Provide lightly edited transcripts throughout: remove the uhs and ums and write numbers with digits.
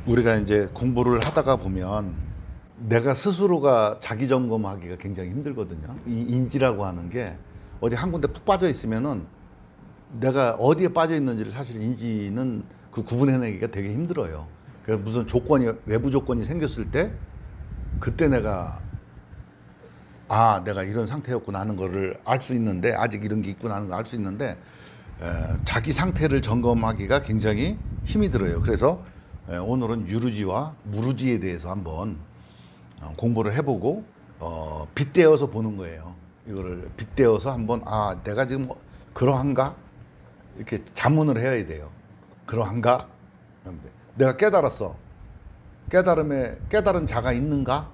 우리가 이제 공부를 하다가 보면 내가 스스로가 자기 점검하기가 굉장히 힘들거든요. 이 인지라고 하는 게 어디 한 군데 푹 빠져 있으면은 내가 어디에 빠져 있는지를 사실 인지는 그 구분해내기가 되게 힘들어요. 그래서 무슨 조건이, 외부 조건이 생겼을 때 그때 내가 내가 이런 상태였구나 하는 거를 알 수 있는데, 아직 이런 게 있구나 하는 걸 알 수 있는데, 자기 상태를 점검하기가 굉장히 힘이 들어요. 그래서 오늘은 유루지와 무루지에 대해서 한번 공부를 해보고 빗대어서 보는 거예요. 이거를 빗대어서 한번 내가 지금 그러한가? 이렇게 자문을 해야 돼요. 그러한가? 내가 깨달았어. 깨달은 자가 있는가?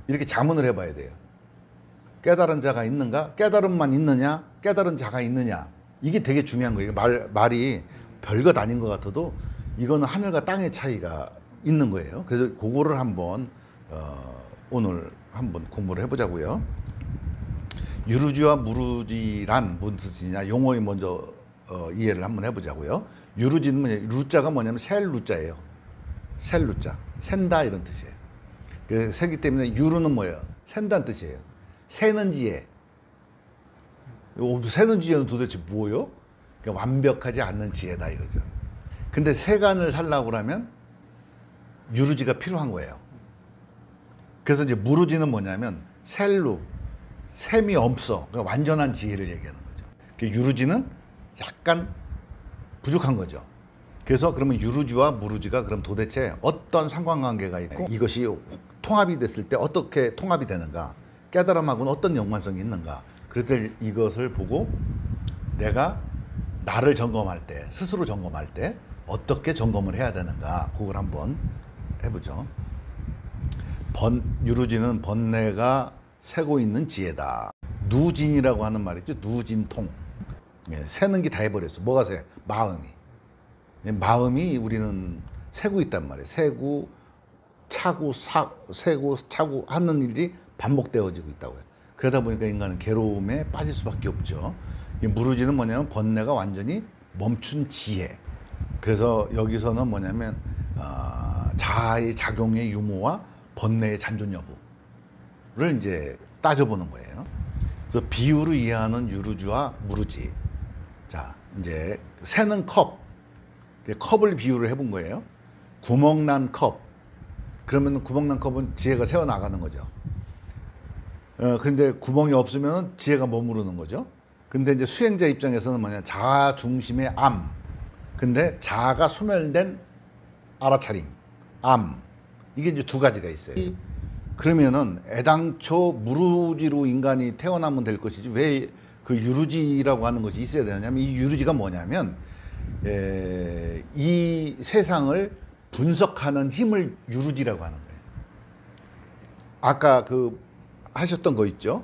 이렇게 자문을 해봐야 돼요. 깨달은 자가 있는가? 깨달음만 있느냐? 깨달은 자가 있느냐? 이게 되게 중요한 거예요. 말이 별것 아닌 것 같아도 이거는 하늘과 땅의 차이가 있는 거예요. 그래서 그거를 한번 오늘 한번 공부를 해보자고요. 유루지와 무루지란 무슨 뜻이냐? 용어에 먼저 이해를 한번 해보자고요. 유루지는 뭐냐? 루자가 뭐냐면 셀 루자예요. 셀 루자. 샌다 이런 뜻이에요. 그래서 세기 때문에 유루는 뭐예요? 샌다는 뜻이에요. 새는 지혜. 새는 지혜는 도대체 뭐예요? 그러니까 완벽하지 않는 지혜다 이거죠. 근데 세간을 살려고 하면 유루지가 필요한 거예요. 그래서 이제 무루지는 뭐냐면 셀루, 셈이 없어. 그러니까 완전한 지혜를 얘기하는 거죠. 유루지는 약간 부족한 거죠. 그래서 그러면 유루지와 무루지가 그럼 도대체 어떤 상관관계가 있고 이것이 통합이 됐을 때 어떻게 통합이 되는가? 깨달음하고는 어떤 연관성이 있는가? 그럴 이것을 보고 내가 나를 점검할 때, 스스로 점검할 때 어떻게 점검을 해야 되는가? 그걸 한번 해보죠. 유루지는 번뇌가 새고 있는 지혜다. 누진이라고 하는 말이 있죠. 누진통. 새는 게 다 해버렸어. 뭐가 새? 마음이. 마음이 우리는 새고 있단 말이에요. 새고 차고 새고 차고 하는 일이 반복되어지고 있다고요. 그러다 보니까 인간은 괴로움에 빠질 수밖에 없죠. 이 무루지는 뭐냐면 번뇌가 완전히 멈춘 지혜. 그래서 여기서는 뭐냐면 자아의 작용의 유무와 번뇌의 잔존 여부를 이제 따져보는 거예요. 그래서 비유로 이해하는 유루지와 무루지. 자, 이제 새는 컵을 비유를 해본 거예요. 구멍난 컵. 그러면 구멍난 컵은 지혜가 새어나가는 거죠. 근데 구멍이 없으면 지혜가 머무르는 거죠. 근데 이제 수행자 입장에서는 뭐냐, 자아 중심의 암. 근데 자아가 소멸된 알아차림, 암. 이게 이제 두 가지가 있어요. 그러면은 애당초 무루지로 인간이 태어나면 될 것이지 왜 그 유루지라고 하는 것이 있어야 되냐면, 이 유루지가 뭐냐면 이 세상을 분석하는 힘을 유루지라고 하는 거예요. 아까 하셨던 거 있죠?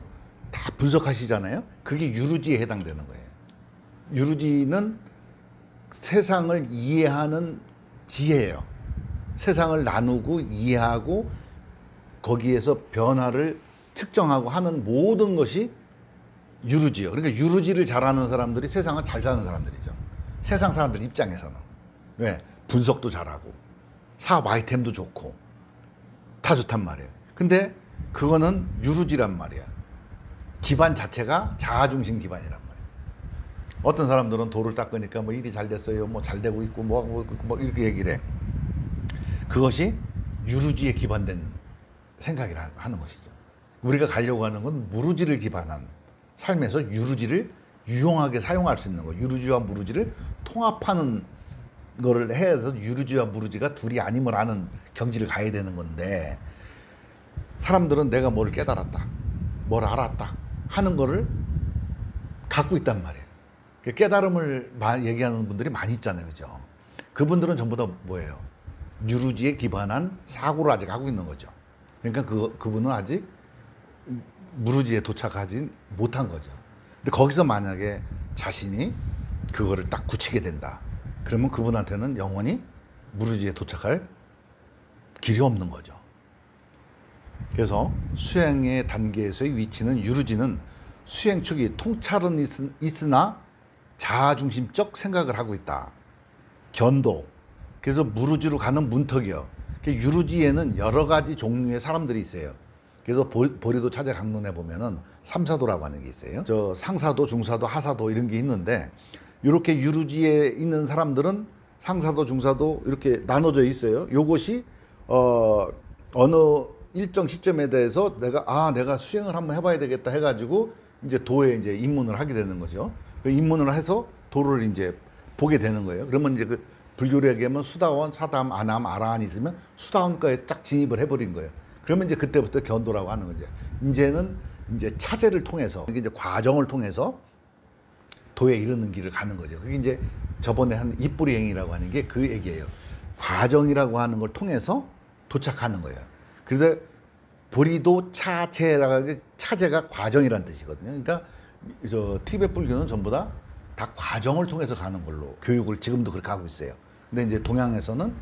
다 분석하시잖아요. 그게 유루지에 해당되는 거예요. 유루지는 세상을 이해하는 지혜예요. 세상을 나누고 이해하고 거기에서 변화를 측정하고 하는 모든 것이 유루지예요. 그러니까 유루지를 잘하는 사람들이 세상을 잘 사는 사람들이죠. 세상 사람들 입장에서는. 왜? 분석도 잘하고 사업 아이템도 좋고 다 좋단 말이에요. 근데 그거는 유루지란 말이야. 기반 자체가 자아중심 기반이란 말이야. 어떤 사람들은 돌을 닦으니까 뭐 일이 잘 됐어요, 뭐 잘 되고 있고 뭐 이렇게 얘기를 해. 그것이 유루지에 기반된 생각이라 하는 것이죠. 우리가 가려고 하는 건 무루지를 기반한 삶에서 유루지를 유용하게 사용할 수 있는 거. 유루지와 무루지를 통합하는 거를 해서 유루지와 무루지가 둘이 아님을 아는 경지를 가야 되는 건데, 사람들은 내가 뭘 깨달았다, 뭘 알았다 하는 거를 갖고 있단 말이에요. 깨달음을 얘기하는 분들이 많이 있잖아요. 그죠? 그분들은 전부 다 뭐예요? 유루지에 기반한 사고를 아직 하고 있는 거죠. 그러니까 그분은 아직 무루지에 도착하지 못한 거죠. 근데 거기서 만약에 자신이 그거를 딱 굳히게 된다, 그러면 그분한테는 영원히 무루지에 도착할 길이 없는 거죠. 그래서 수행의 단계에서의 위치는, 유루지는 수행 초기 통찰은 있으나 자아중심적 생각을 하고 있다. 견도, 그래서 무르지로 가는 문턱이요. 유르지에는 여러 가지 종류의 사람들이 있어요. 그래서 보리도 차제 강론에 보면은 삼사도라고 하는 게 있어요. 저 상사도, 중사도, 하사도 이런 게 있는데, 이렇게 유르지에 있는 사람들은 상사도, 중사도 이렇게 나눠져 있어요. 요것이 어느 일정 시점에 대해서 내가 수행을 한번 해봐야 되겠다 해가지고 이제 도에 이제 입문을 하게 되는 거죠. 그 입문을 해서 도를 이제 보게 되는 거예요. 그러면 이제 그 불교로 얘기하면 수다원, 사담, 아남, 아라한이 있으면 수다원과에 딱 진입을 해버린 거예요. 그러면 이제 그때부터 견도라고 하는 거죠. 이제는 이제 차제를 통해서, 이게 이제 과정을 통해서 도에 이르는 길을 가는 거죠. 그게 이제 저번에 한 입부리행이라고 하는 게 그 얘기예요. 과정이라고 하는 걸 통해서 도착하는 거예요. 그래서 보리도 차제라고 하는 게 차제가 과정이라는 뜻이거든요. 그러니까 저 티베트 불교는 전부 다 과정을 통해서 가는 걸로 교육을 지금도 그렇게 하고 있어요. 근데 이제 동양에서는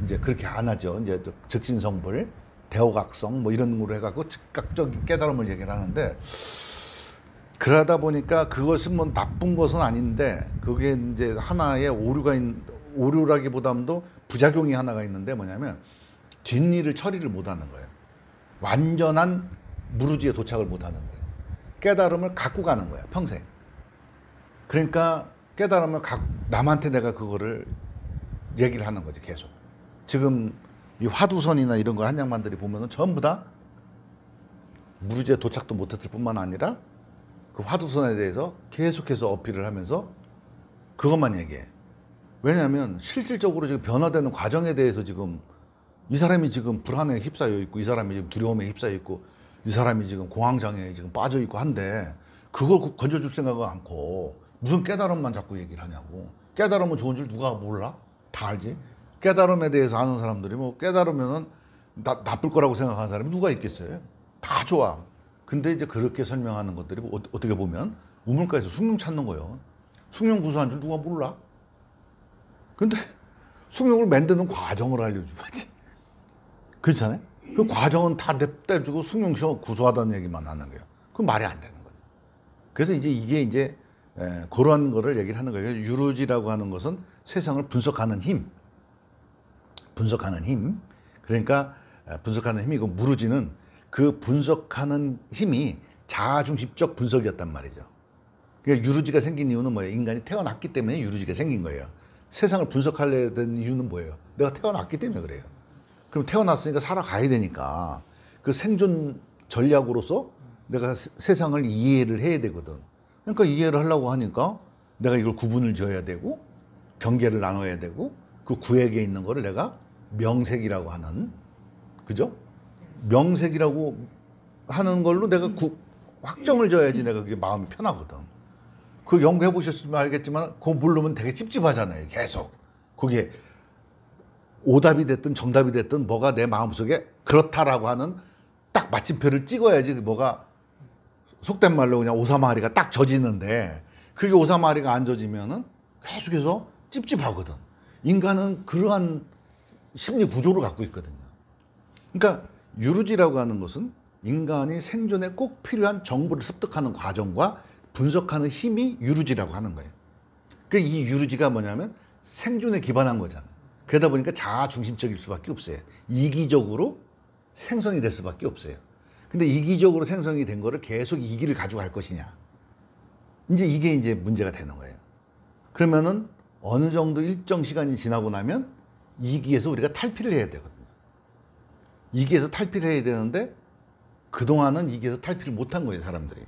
이제 그렇게 안 하죠. 이제 즉신성불, 대호각성 뭐 이런 걸로 해갖고 즉각적인 깨달음을 얘기를 하는데, 그러다 보니까 그것은 뭐 나쁜 것은 아닌데, 그게 이제 하나의 오류라기보다도 부작용이 하나가 있는데, 뭐냐면 뒷일을 처리를 못하는 거예요. 완전한 무르지에 도착을 못하는 거예요. 깨달음을 갖고 가는 거야, 평생. 그러니까 깨달음을 남한테 내가 그거를 얘기를 하는 거지, 계속. 지금 이 화두선이나 이런 거 한양반들이 보면은 전부 다 무르지에 도착도 못했을 뿐만 아니라 그 화두선에 대해서 계속해서 어필을 하면서 그것만 얘기해. 왜냐하면 실질적으로 지금 변화되는 과정에 대해서 지금 이 사람이 지금 불안에 휩싸여 있고, 이 사람이 지금 두려움에 휩싸여 있고, 이 사람이 지금 공황장애에 지금 빠져 있고 한데, 그걸 건져줄 생각은 않고 무슨 깨달음만 자꾸 얘기를 하냐고. 깨달음은 좋은 줄 누가 몰라? 다 알지. 깨달음에 대해서 아는 사람들이 뭐 깨달으면은 나쁠 거라고 생각하는 사람이 누가 있겠어요? 다 좋아. 근데 이제 그렇게 설명하는 것들이 어떻게 보면 우물가에서 숭늉 찾는 거예요. 숭늉 구수한 줄 누가 몰라? 근데 숭늉을 만드는 과정을 알려줘야지. 그렇잖아요? 그 과정은 다 냅대주고 숭늉이 구수하다는 얘기만 하는 거예요. 그건 말이 안 되는 거죠. 그래서 이제 이게 이제 그런 거를 얘기를 하는 거예요. 유르지라고 하는 것은 세상을 분석하는 힘. 분석하는 힘. 그러니까 분석하는 힘이고, 무르지는 그 분석하는 힘이 자아중심적 분석이었단 말이죠. 그러니까 유르지가 생긴 이유는 뭐예요? 인간이 태어났기 때문에 유르지가 생긴 거예요. 세상을 분석하려야 되는 이유는 뭐예요? 내가 태어났기 때문에 그래요. 그럼 태어났으니까 살아가야 되니까 그 생존 전략으로서 내가 세상을 이해를 해야 되거든. 그러니까 이해를 하려고 하니까 내가 이걸 구분을 지어야 되고, 경계를 나눠야 되고, 그 구획에 있는 거를 내가 명색이라고 하는, 그죠? 명색이라고 하는 걸로 내가 확정을 져야지 내가 그게 마음이 편하거든. 그 연구해 보셨으면 알겠지만 그거 모르면 되게 찝찝하잖아요. 계속 그게 오답이 됐든 정답이 됐든 뭐가 내 마음속에 그렇다라고 하는 딱 마침표를 찍어야지 뭐가 속된 말로 그냥 오사마리가 딱 젖이는데, 그게 오사마리가 안 젖이면은 계속해서 찝찝하거든. 인간은 그러한 심리 구조를 갖고 있거든요. 그러니까 유르지라고 하는 것은 인간이 생존에 꼭 필요한 정보를 습득하는 과정과 분석하는 힘이 유르지라고 하는 거예요. 그러니까 이 유르지가 뭐냐면 생존에 기반한 거잖아요. 그러다 보니까 자아중심적일 수밖에 없어요. 이기적으로 생성이 될 수밖에 없어요. 근데 이기적으로 생성이 된 거를 계속 이기를 가지고 갈 것이냐. 이제 이게 이제 문제가 되는 거예요. 그러면은 어느 정도 일정 시간이 지나고 나면 이기에서 우리가 탈피를 해야 되거든요. 이기에서 탈피를 해야 되는데 그동안은 이기에서 탈피를 못한 거예요, 사람들이.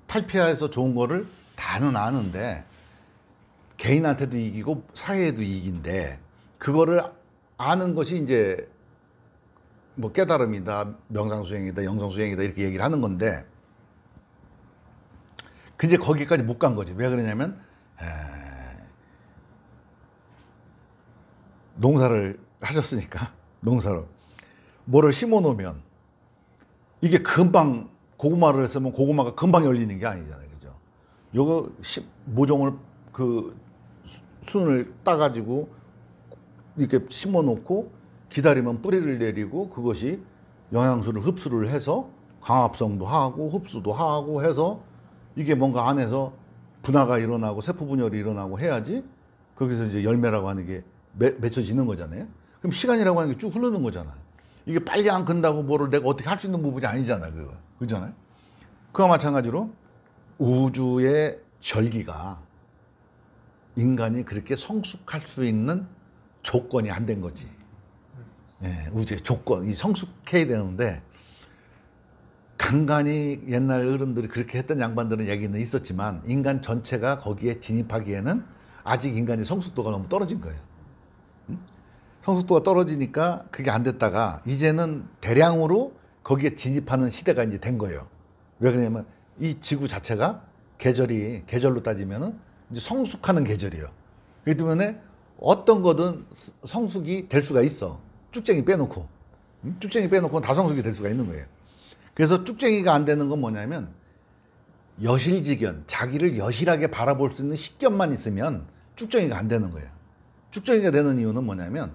탈피해서 좋은 거를 다는 아는데 개인한테도 이기고 사회에도 이기인데, 그거를 아는 것이 이제 뭐 깨달음이다, 명상수행이다, 영성수행이다 이렇게 얘기를 하는 건데, 근데 거기까지 못 간 거지. 왜 그러냐면 농사를 하셨으니까, 농사를 뭐를 심어 놓으면 이게 금방, 고구마를 했으면 고구마가 금방 열리는 게 아니잖아요. 그죠? 요거 모종을 그 순을 따가지고 이렇게 심어 놓고 기다리면 뿌리를 내리고, 그것이 영양소를 흡수를 해서 광합성도 하고 흡수도 하고 해서 이게 뭔가 안에서 분화가 일어나고 세포 분열이 일어나고 해야지 거기서 이제 열매라고 하는 게 맺혀지는 거잖아요. 그럼 시간이라고 하는 게 쭉 흐르는 거잖아. 이게 빨리 안 끝나고 뭐를 내가 어떻게 할 수 있는 부분이 아니잖아, 그거. 그잖아요. 그와 마찬가지로 우주의 절기가 인간이 그렇게 성숙할 수 있는 조건이 안 된 거지. 예, 우주의 조건, 이 성숙해야 되는데, 간간히 옛날 어른들이 그렇게 했던 양반들은 얘기는 있었지만, 인간 전체가 거기에 진입하기에는 아직 인간의 성숙도가 너무 떨어진 거예요. 성숙도가 떨어지니까 그게 안 됐다가, 이제는 대량으로 거기에 진입하는 시대가 이제 된 거예요. 왜 그러냐면, 이 지구 자체가 계절로 따지면은 이제 성숙하는 계절이에요. 그렇기 때문에 어떤 거든 성숙이 될 수가 있어. 쭉쟁이 빼놓고. 쭉쟁이 빼놓고 다 성숙이 될 수가 있는 거예요. 그래서 쭉쟁이가 안 되는 건 뭐냐면, 여실지견, 자기를 여실하게 바라볼 수 있는 식견만 있으면 쭉쟁이가 안 되는 거예요. 쭉쟁이가 되는 이유는 뭐냐면,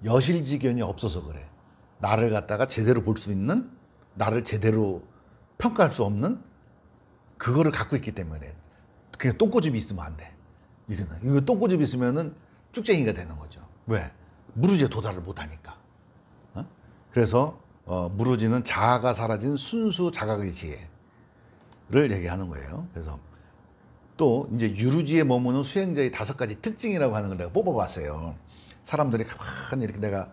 여실지견이 없어서 그래. 나를 갖다가 제대로 볼 수 있는, 나를 제대로 평가할 수 없는 그거를 갖고 있기 때문에. 그냥 똥꼬집이 있으면 안 돼. 이거 똥꼬집이 있으면은 쭉쟁이가 되는 거죠. 왜? 무르지에 도달을 못 하니까. 그래서 무르지는 자아가 사라진 순수 자각의 지혜를 얘기하는 거예요. 그래서 또 이제 유루지에 머무는 수행자의 5가지 특징이라고 하는 걸 내가 뽑아봤어요. 사람들이 가만히 이렇게 내가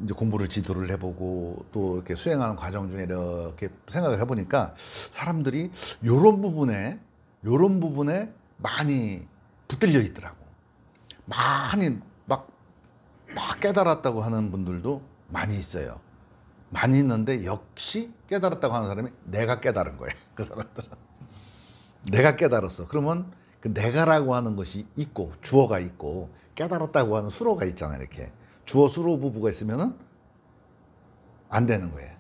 이제 공부를 지도를 해보고 또 이렇게 수행하는 과정 중에 이렇게 생각을 해보니까 사람들이 요런 부분에 많이 붙들려 있더라고. 많이 막 깨달았다고 하는 분들도 많이 있어요. 많이 있는데 역시 깨달았다고 하는 사람이 내가 깨달은 거예요. 그 사람들은. 내가 깨달았어. 그러면 그 내가라고 하는 것이 있고 주어가 있고 깨달았다고 하는 수로가 있잖아요. 이렇게. 주어 수로 부부가 있으면은 안 되는 거예요.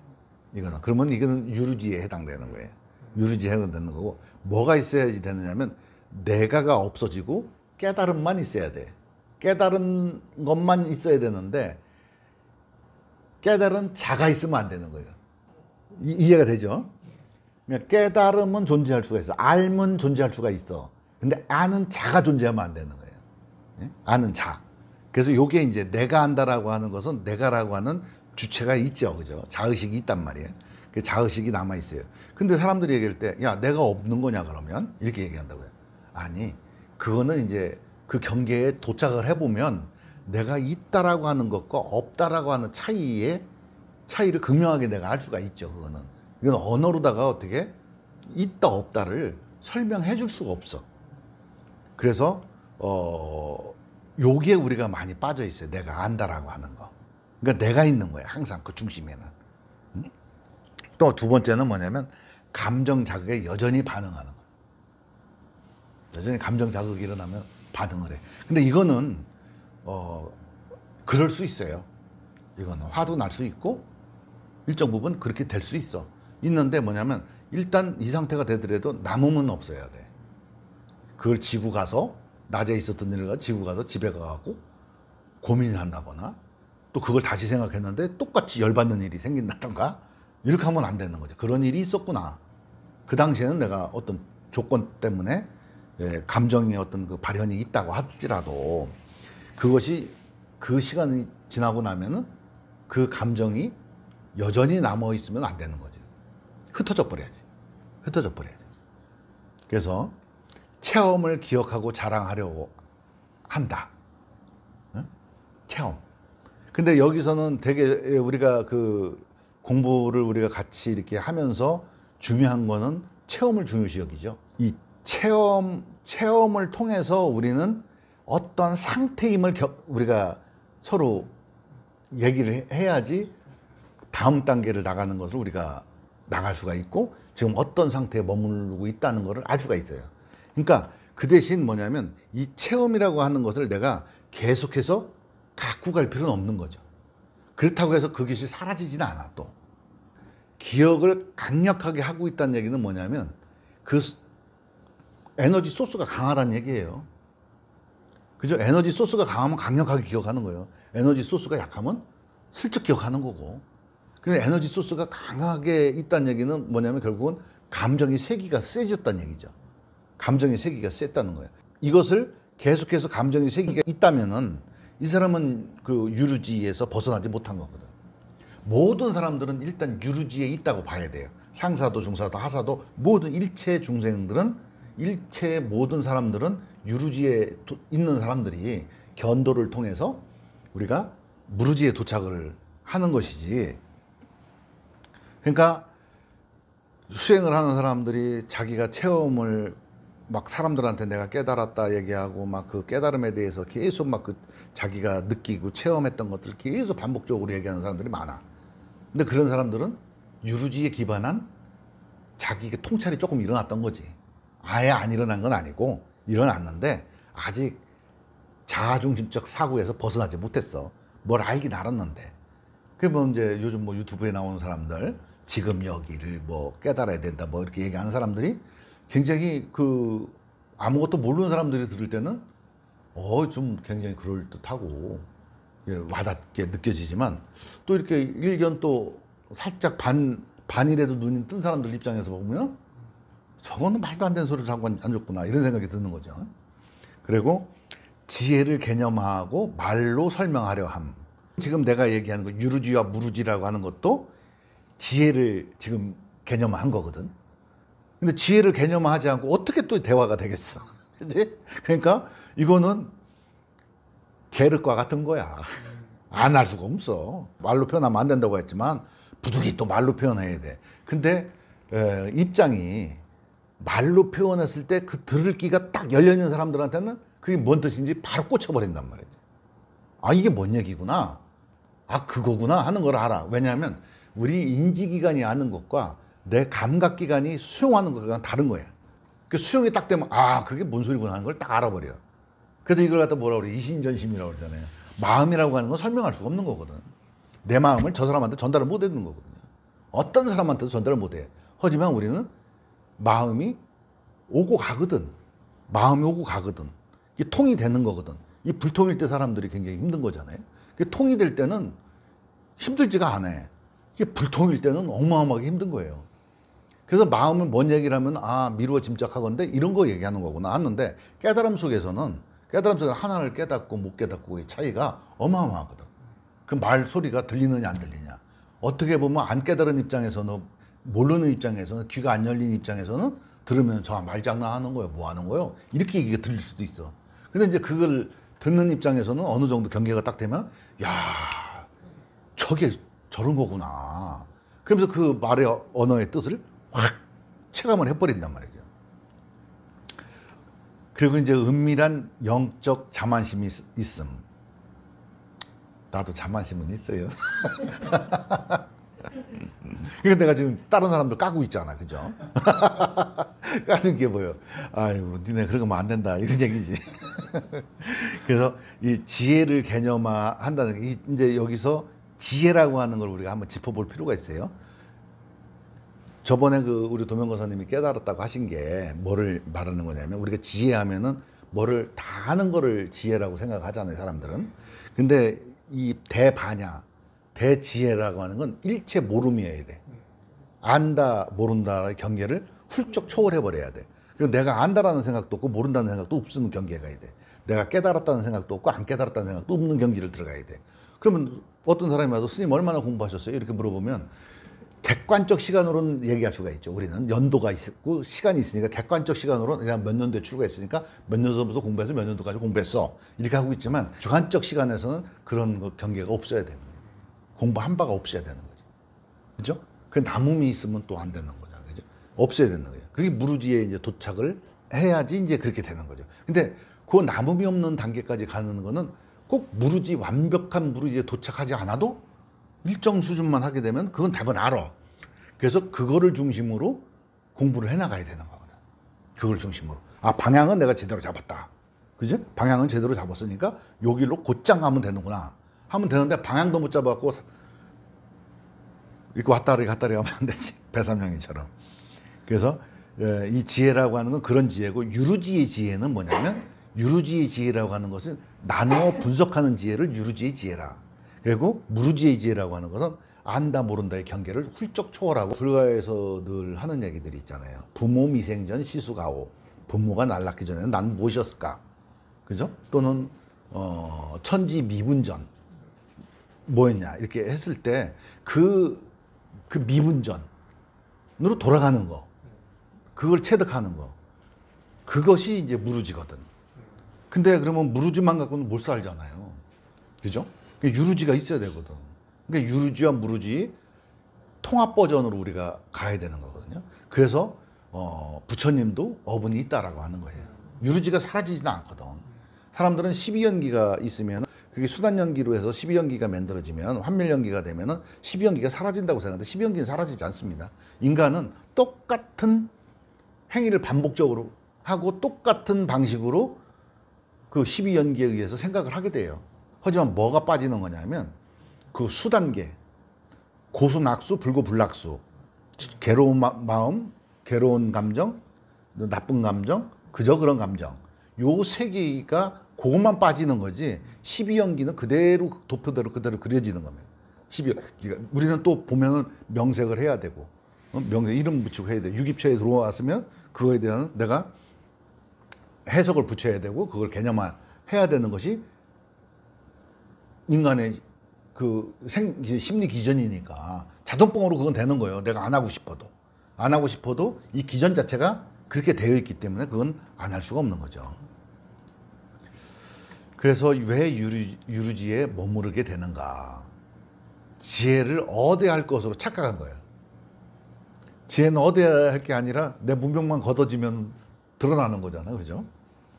그러면 이거는 유루지에 해당되는 거예요. 유루지에 해당되는 거고, 뭐가 있어야지 되느냐면 내가가 없어지고 깨달음만 있어야 돼. 깨달은 것만 있어야 되는데 깨달은 자가 있으면 안 되는 거예요. 이해가 되죠? 그러니까 깨달음은 존재할 수가 있어. 알면 존재할 수가 있어. 근데 아는 자가 존재하면 안 되는 거예요. 예? 아는 자. 그래서 요게 이제 내가 안다라고 하는 것은 내가라고 하는 주체가 있죠. 그죠? 자의식이 있단 말이에요. 그 자의식이 남아 있어요. 근데 사람들이 얘기할 때, 야, 내가 없는 거냐, 그러면? 이렇게 얘기한다고요. 아니, 그거는 이제 그 경계에 도착을 해보면 내가 있다라고 하는 것과 없다라고 하는 차이를 극명하게 내가 알 수가 있죠. 그거는. 이건 언어로다가 어떻게 있다, 없다를 설명해 줄 수가 없어. 그래서, 여기에 우리가 많이 빠져 있어요. 내가 안다라고 하는 거. 그러니까 내가 있는 거예요. 항상 그 중심에는. 또 2번째는 뭐냐면 감정 자극에 여전히 반응하는 거예요. 여전히 감정 자극이 일어나면 반응을 해. 근데 이거는 그럴 수 있어요. 이거는 화도 날 수 있고 일정 부분 그렇게 될 수 있어. 있는데 뭐냐면 일단 이 상태가 되더라도 남음은 없어야 돼. 그걸 지고 가서 낮에 있었던 일을 지고 가서 집에 가고 고민을 한다거나 또 그걸 다시 생각했는데 똑같이 열받는 일이 생긴다던가 이렇게 하면 안 되는 거죠. 그런 일이 있었구나. 그 당시에는 내가 어떤 조건 때문에 감정의 어떤 그 발현이 있다고 할지라도 그것이 그 시간이 지나고 나면은 그 감정이 여전히 남아 있으면 안 되는 거죠. 흩어져 버려야지. 흩어져 버려야지. 그래서 체험을 기억하고 자랑하려고 한다. 응? 체험. 근데 여기서는 되게 우리가 그 공부를 우리가 같이 이렇게 하면서 중요한 거는 체험을 중요시 여기죠. 이 체험을 통해서 우리는 어떤 상태임을 우리가 서로 얘기를 해야지 다음 단계를 나가는 것을 우리가 나갈 수가 있고 지금 어떤 상태에 머무르고 있다는 것을 알 수가 있어요. 그러니까 그 대신 뭐냐면 이 체험이라고 하는 것을 내가 계속해서 갖고 갈 필요는 없는 거죠. 그렇다고 해서 그것이 사라지지는 않아. 또 기억을 강력하게 하고 있다는 얘기는 뭐냐면 그 에너지 소스가 강하다는 얘기예요. 그죠? 에너지 소스가 강하면 강력하게 기억하는 거예요. 에너지 소스가 약하면 슬쩍 기억하는 거고. 근데 에너지 소스가 강하게 있다는 얘기는 뭐냐면 결국은 감정의 세기가 세졌다는 얘기죠. 감정의 세기가 셌다는 거예요. 이것을 계속해서 감정의 세기가 있다면은 이 사람은 그 유루지에서 벗어나지 못한 거거든. 모든 사람들은 일단 유루지에 있다고 봐야 돼요. 상사도 중사도 하사도 모든 일체 중생들은 일체 모든 사람들은 유루지에 있는 사람들이 견도를 통해서 우리가 무르지에 도착을 하는 것이지. 그러니까 수행을 하는 사람들이 자기가 체험을 막 사람들한테 내가 깨달았다 얘기하고 막 그 깨달음에 대해서 계속 막 그 자기가 느끼고 체험했던 것들을 계속 반복적으로 얘기하는 사람들이 많아. 근데 그런 사람들은 유루지에 기반한 자기가 통찰이 조금 일어났던 거지. 아예 안 일어난 건 아니고 일어났는데 아직 자아중심적 사고에서 벗어나지 못했어. 뭘 알긴 알았는데. 그게 뭐 이제 요즘 뭐 유튜브에 나오는 사람들 지금 여기를 뭐 깨달아야 된다 뭐 이렇게 얘기하는 사람들이 굉장히 그 아무것도 모르는 사람들이 들을 때는 좀 굉장히 그럴듯하고 와닿게 느껴지지만 또 이렇게 일견 또 살짝 반이라도 눈이 뜬 사람들 입장에서 보면 저거는 말도 안 되는 소리를 하고 앉았구나 이런 생각이 드는 거죠. 그리고 지혜를 개념화하고 말로 설명하려 함. 지금 내가 얘기하는 거 유루지와 무루지라고 하는 것도 지혜를 지금 개념화한 거거든. 근데 지혜를 개념화하지 않고 어떻게 또 대화가 되겠어? 그지? 그러니까 이거는 계륵과 같은 거야. 안 할 수가 없어. 말로 표현하면 안 된다고 했지만 부득이 또 말로 표현해야 돼. 근데 입장이 말로 표현했을 때 그 들을 귀가 딱 열려있는 사람들한테는 그게 뭔 뜻인지 바로 꽂혀버린단 말이지. 아 이게 뭔 얘기구나. 아 그거구나 하는 걸 알아. 왜냐하면 우리 인지기관이 아는 것과 내 감각기관이 수용하는 것과는 다른 거야. 그 수용이 딱 되면 아 그게 뭔 소리구나 하는 걸 딱 알아버려. 그래서 이걸 갖다 뭐라 그래? 이신전심이라고 그러잖아요. 마음이라고 하는 건 설명할 수가 없는 거거든. 내 마음을 저 사람한테 전달을 못 해주는 거거든요. 어떤 사람한테도 전달을 못 해. 하지만 우리는 마음이 오고 가거든. 마음이 오고 가거든. 이게 통이 되는 거거든. 이 불통일 때 사람들이 굉장히 힘든 거잖아요. 통이 될 때는 힘들지가 않아. 이게 불통일 때는 어마어마하게 힘든 거예요. 그래서 마음을 뭔 얘기를 하면 아 미루어 짐작하건대 이런 거 얘기하는 거구나 하는데 깨달음 속에서는 하나를 깨닫고 못 깨닫고의 차이가 어마어마하거든. 그 말 소리가 들리느냐 안 들리냐. 어떻게 보면 안 깨달은 입장에서는 모르는 입장에서는 귀가 안 열린 입장에서는 들으면 저 말장난하는 거예요. 뭐 하는 거예요? 이렇게 이게 들릴 수도 있어. 근데 이제 그걸 듣는 입장에서는 어느 정도 경계가 딱 되면 야 저게 저런 거구나. 그러면서 그 말의 언어의 뜻을 확 체감을 해버린단 말이죠. 그리고 이제 은밀한 영적 자만심이 있음. 나도 자만심은 있어요. 그러니까 내가 지금 다른 사람들 까고 있잖아. 그죠? 까는 게 뭐예요? 아유, 니네 그런 거 하면 안 된다. 이런 얘기지. 그래서 이 지혜를 개념화한다는 게 이제 여기서 지혜라고 하는 걸 우리가 한번 짚어볼 필요가 있어요. 저번에 그 우리 도명거사님이 깨달았다고 하신 게 뭐를 말하는 거냐면 우리가 지혜하면은 뭐를 다 아는 거를 지혜라고 생각하잖아요, 사람들은. 근데 이 대반야, 대지혜라고 하는 건 일체 모름이어야 돼. 안다, 모른다의 경계를 훌쩍 초월해버려야 돼. 그리고 내가 안다라는 생각도 없고 모른다는 생각도 없는 경계가 가야 돼. 내가 깨달았다는 생각도 없고 안 깨달았다는 생각도 없는 경지를 들어가야 돼. 그러면 어떤 사람이 와서 스님 얼마나 공부하셨어요? 이렇게 물어보면 객관적 시간으로는 얘기할 수가 있죠. 우리는 연도가 있고 시간이 있으니까 객관적 시간으로는 그냥 몇 년도에 출가했으니까 몇 년도부터 공부해서 몇 년도까지 공부했어. 이렇게 하고 있지만 주관적 시간에서는 그런 경계가 없어야 되는 거예요. 공부한 바가 없어야 되는 거죠. 그죠? 그 남음이 있으면 또 안 되는 거잖아요. 그죠? 없어야 되는 거예요. 그게 무르지에 이제 도착을 해야지 이제 그렇게 되는 거죠. 근데 그 남음이 없는 단계까지 가는 거는 꼭 무르지, 완벽한 무르지에 도착하지 않아도 일정 수준만 하게 되면 그건 답은 알아. 그래서 그거를 중심으로 공부를 해나가야 되는 거거든. 그걸 중심으로. 아, 방향은 내가 제대로 잡았다. 그죠? 방향은 제대로 잡았으니까 요 길로 곧장 가면 되는구나. 하면 되는데 방향도 못 잡았고 이렇게 왔다리 갔다리 하면 안 되지. 배삼룡이처럼. 그래서 이 지혜라고 하는 건 그런 지혜고 유루지의 지혜는 뭐냐면 유루지의 지혜라고 하는 것은 나누어 분석하는 지혜를 유루지의 지혜라. 그리고 무르지의 지혜라고 하는 것은 안다 모른다의 경계를 훌쩍 초월하고 불가에서 늘 하는 얘기들이 있잖아요. 부모 미생전 시수가오. 부모가 날 낳기 전에는 난 무엇이었을까? 그죠? 또는 천지 미분전 뭐였냐 이렇게 했을 때 그 미분전으로 돌아가는 거, 그걸 체득하는 거, 그것이 이제 무르지거든. 근데 그러면 무르지만 갖고는 못 살잖아요. 그죠? 유르지가 있어야 되거든. 그러니까 유르지와 무르지 통합 버전으로 우리가 가야 되는 거거든요. 그래서 부처님도 어분이 있다라고 하는 거예요. 유르지가 사라지지는 않거든. 사람들은 12연기가 있으면 그게 수단연기로 해서 12연기가 만들어지면 환멸연기가 되면은 12연기가 사라진다고 생각하는데 12연기는 사라지지 않습니다. 인간은 똑같은 행위를 반복적으로 하고 똑같은 방식으로 그 12연기에 의해서 생각을 하게 돼요. 하지만 뭐가 빠지는 거냐면 그 수단계, 고수낙수, 불고불낙수, 괴로운 마음, 괴로운 감정, 나쁜 감정, 그저 그런 감정, 요 세 개가 그것만 빠지는 거지 12연기는 그대로 도표대로 그대로 그려지는 겁니다. 12연기가 우리는 또 보면은 명색을 해야 되고 명색 이름 붙이고 해야 돼. 유기처에 들어왔으면 그거에 대한 내가 해석을 붙여야 되고 그걸 개념화 해야 되는 것이 인간의 그 심리 기전이니까 자동적으로 그건 되는 거예요. 내가 안 하고 싶어도 이 기전 자체가 그렇게 되어 있기 때문에 그건 안 할 수가 없는 거죠. 그래서 왜 유르지에 머무르게 되는가? 지혜를 얻어야 할 것으로 착각한 거예요. 지혜는 얻어야 할 게 아니라 내 문명만 걷어지면 드러나는 거잖아요. 그죠?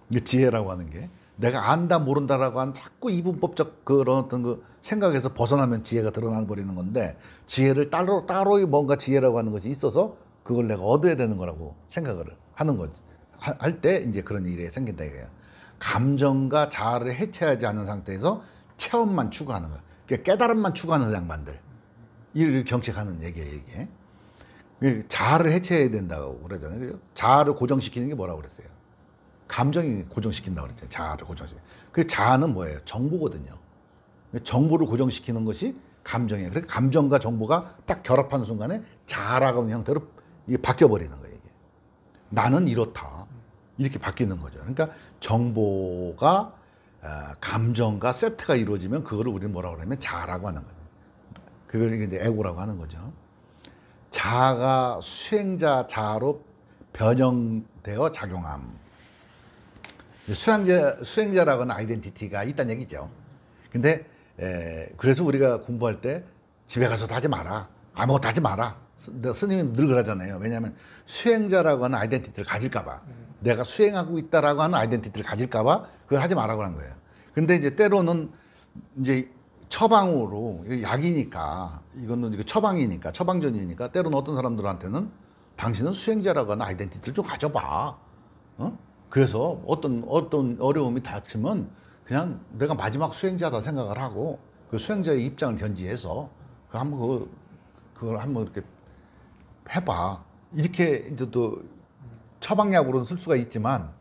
이게 지혜라고 하는 게 내가 안다 모른다라고 하는 자꾸 이분법적 그런 어떤 그 생각에서 벗어나면 지혜가 드러나 버리는 건데 지혜를 따로 뭔가 지혜라고 하는 것이 있어서 그걸 내가 얻어야 되는 거라고 생각을 하는 거지. 할 때 이제 그런 일이 생긴다 이거예요. 감정과 자아를 해체하지 않은 상태에서 체험만 추구하는 거야. 그러니까 깨달음만 추구하는 양반들. 이를 경책하는 얘기예요, 이게. 자아를 해체해야 된다고 그러잖아요. 자아를 고정시키는 게 뭐라고 그랬어요? 감정이 고정시킨다고 그랬잖아요. 자아를 고정시키는. 그 자아는 뭐예요? 정보거든요. 정보를 고정시키는 것이 감정이에요. 그러니까 감정과 정보가 딱 결합하는 순간에 자아라고 하는 형태로 이게 바뀌어버리는 거예요, 이게. 나는 이렇다. 이렇게 바뀌는 거죠. 그러니까 정보가 감정과 세트가 이루어지면 그거를 우리는 뭐라고 그러냐면 자아라고 하는 거죠. 그걸 이제 에고라고 하는 거죠. 자아가 수행자 자아로 변형되어 작용함. 수행자라고 하는 아이덴티티가 있다는 얘기죠. 근데 그래서 우리가 공부할 때 집에 가서도 하지 마라. 아무것도 하지 마라. 스님이 늘 그러잖아요. 왜냐하면 수행자라고 하는 아이덴티티를 가질까 봐. 내가 수행하고 있다라고 하는 아이덴티티를 가질까 봐 그걸 하지 말라고 한 거예요. 근데 이제 때로는 이제 처방으로 약이니까 이거는 이거 처방이니까 처방전이니까 때로는 어떤 사람들한테는 당신은 수행자라고 하는 아이덴티티를 좀 가져봐. 그래서 어떤 어려움이 닥치면 그냥 내가 마지막 수행자다 생각을 하고 그 수행자의 입장을 견지해서 그걸 한번 이렇게 해봐. 이렇게 이제 또 처방약으로는 쓸 수가 있지만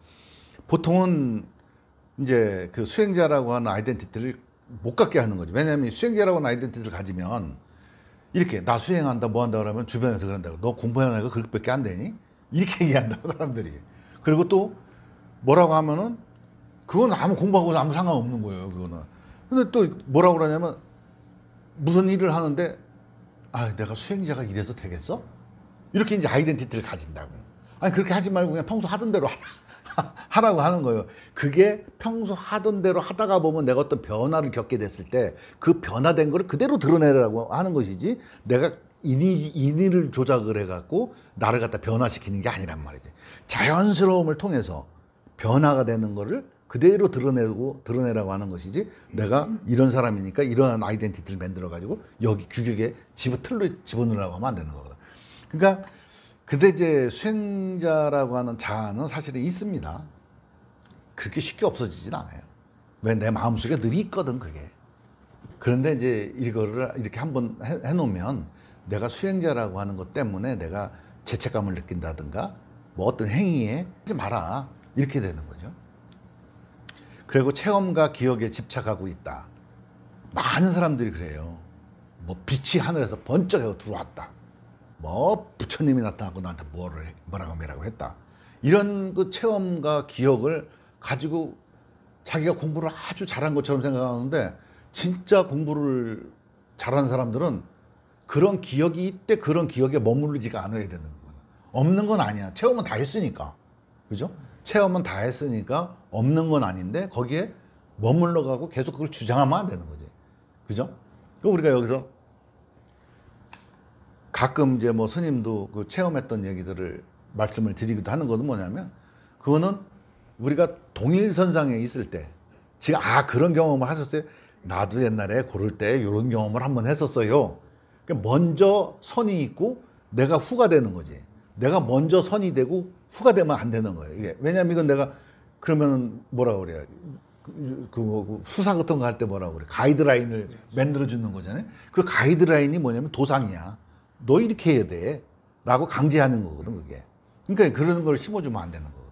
보통은 이제 그 수행자라고 하는 아이덴티티를 못 갖게 하는 거죠. 왜냐하면 수행자라고 하는 아이덴티티를 가지면 이렇게 나 수행한다 뭐 한다 그러면 주변에서 그런다고 너 공부하는 애가 그렇게밖에 안 되니? 이렇게 얘기한다고 사람들이. 그리고 또 뭐라고 하면은 그건 아무 공부하고 아무 상관없는 거예요. 그거는. 근데 또 뭐라고 그러냐면 무슨 일을 하는데 아 내가 수행자가 이래서 되겠어? 이렇게 이제 아이덴티티를 가진다고. 아니 그렇게 하지 말고 그냥 평소 하던 대로 하라고 하는 거예요. 그게 평소 하던 대로 하다가 보면 내가 어떤 변화를 겪게 됐을 때 그 변화된 거를 그대로 드러내라고 하는 것이지 내가 인위를 조작을 해갖고 나를 갖다 변화시키는 게 아니란 말이지. 자연스러움을 통해서 변화가 되는 거를 그대로 드러내라고 하는 것이지 내가 이런 사람이니까 이러한 아이덴티티를 만들어가지고 여기 규격에 틀로 집어넣으려고 하면 안 되는 거거든. 그러니까 근데 이제 수행자라고 하는 자아는 사실은 있습니다. 그렇게 쉽게 없어지진 않아요. 왜 내 마음속에 늘 있거든 그게. 그런데 이제 이거를 이렇게 한번 해놓으면 내가 수행자라고 하는 것 때문에 내가 죄책감을 느낀다든가 뭐 어떤 행위에 하지 마라 이렇게 되는 거죠. 그리고 체험과 기억에 집착하고 있다. 많은 사람들이 그래요. 뭐 빛이 하늘에서 번쩍하고 들어왔다. 뭐 부처님이 나타나고 나한테 뭐라고 했다. 이런 그 체험과 기억을 가지고 자기가 공부를 아주 잘한 것처럼 생각하는데 진짜 공부를 잘하는 사람들은 그런 기억이 이때 그런 기억에 머무르지가 않아야 되는 거예요. 없는 건 아니야. 체험은 다 했으니까. 그죠? 체험은 다 했으니까 없는 건 아닌데 거기에 머물러 가고 계속 그걸 주장하면 안 되는 거지. 그죠? 우리가 여기서 가끔 이제 뭐 스님도 그 체험했던 얘기들을 말씀을 드리기도 하는 것은 뭐냐면 그거는 우리가 동일선상에 있을 때 지금 그런 경험을 하셨어요? 나도 옛날에 고를 때 이런 경험을 한번 했었어요. 먼저 선이 있고 내가 후가 되는 거지. 내가 먼저 선이 되고 후가 되면 안 되는 거예요. 이게 왜냐면 이건 내가 그러면 뭐라 그래요? 그 수사 같은 거 할 때 뭐라고 그래? 가이드라인을 만들어 주는 거잖아요. 그 가이드라인이 뭐냐면 도상이야. 너 이렇게 해야 돼. 라고 강제하는 거거든, 그게. 그러니까 그런 걸 심어주면 안 되는 거거든.